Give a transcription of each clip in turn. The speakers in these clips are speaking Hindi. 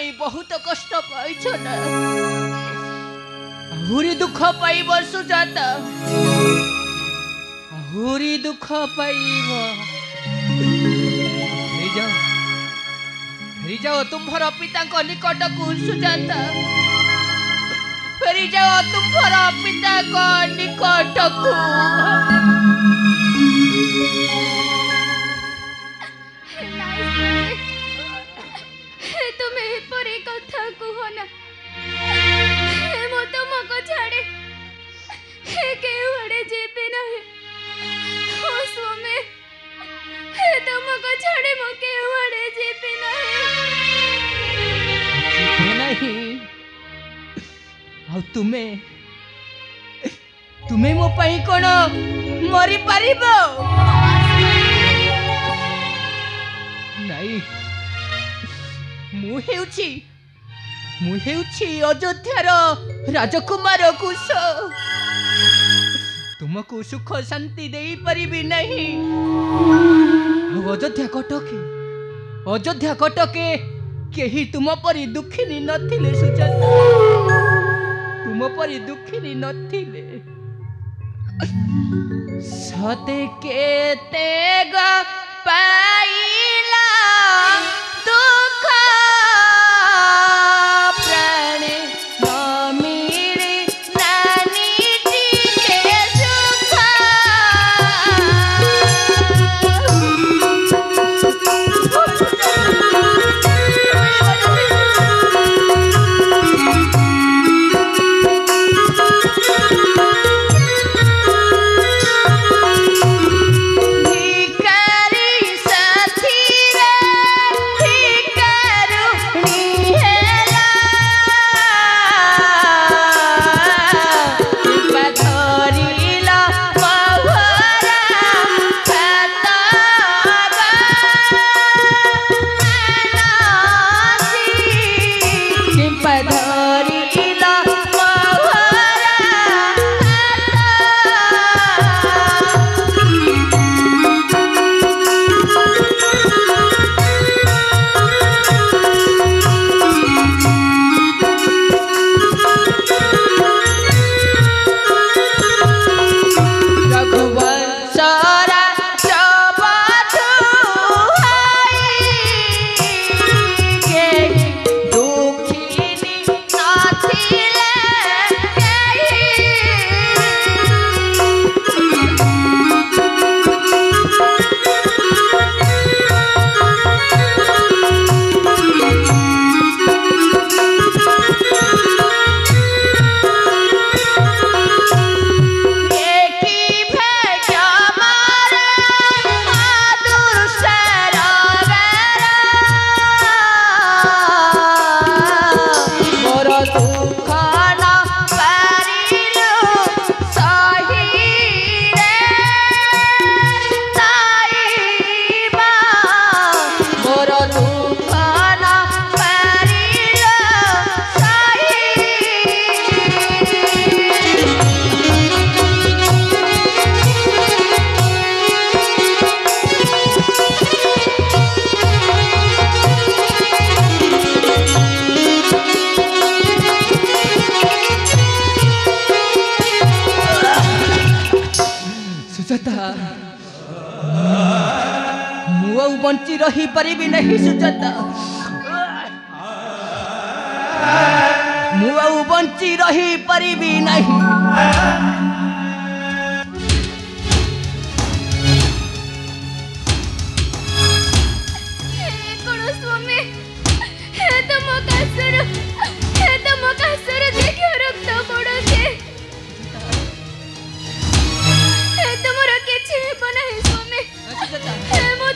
पाई बहुत कष्ट पाइछ ना आहुरी दुख पाइब सुजाता आहुरी दुख पाइब फेरी जाओ तुम्हारा पिता को निकट को सुजाता फेरी जाओ तुम्हारा पिता को निकट को तुम्हें परे कथा कह ना मो तुमको छाड़े केवड़े जेबे नहीं ओ स्वामी तुमको छाड़े मो केवड़े जेबे नहीं आ तुम्हें मो पाई कोन मरी पारिबो नहीं मु हेउछि अयोध्यार राजकुमार कुश तुमको सुख शांति दे परिबी नहीं अयोध्या कटके केही तुम परी दुखिनी नथिले सुजाता तुम परी दुखिनी नथिले सते केते ग पाइला दुख प्राणे न मिले नानी जीते सुख बंची रही परिबी नहीं सुजाता मु बंची रही परिबी नहीं स्वामी तुम कासर देखियो रक्त पड़े तुमर किछि बनाई स्वामी मो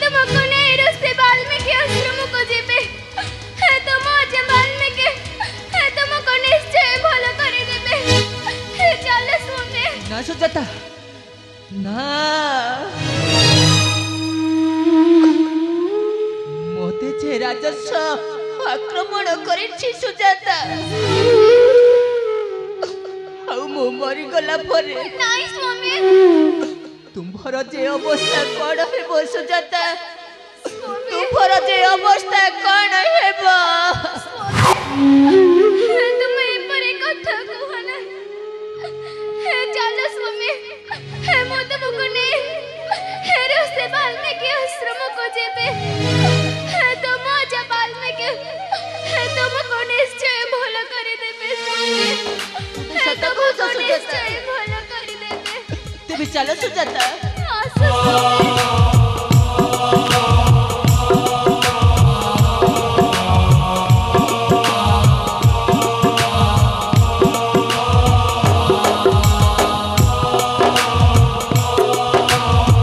तुमको नहीं रस्ते वाल्मीकि आश्रम को जेबे तुम जे वाल्मीकि तुमको निश्चय भल कर देबे चल स्वामी ना सुजाता ना मोते जे राजस्व आक्रमण करिछि सुजाता आउ मो मरी गला परे नहीं स्वामी तुम्हारा जे अवस्था कौन है सुजाता तुम ଶୁଭର ଯେ ଅବସ୍ଥା କ'ଣ ହେବ? ତୁମେ ଏପରି କଥା କୁହ ନାହିଁ। ଚାଲ ସ୍ୱାମୀ, ମୁଁ ତୁମକୁ ନେଇ ଋଷି ବାଲ୍ମୀକି ଆଶ୍ରମକୁ ଯିବି। ତୁମ ଅଜା ବାଲ୍ମୀକି ତୁମକୁ ନିଶ୍ଚୟ ଭଲ କରିଦେବେ ସ୍ୱାମୀ। ସତ ତୁମକୁ କହୁଛ ସୁଜାତା? ନିଶ୍ଚୟ ଭଲ କରିଦେବେ। ତେବେ ଚାଲ ସୁଜାତା। ଆସ ସ୍ୱାମୀ।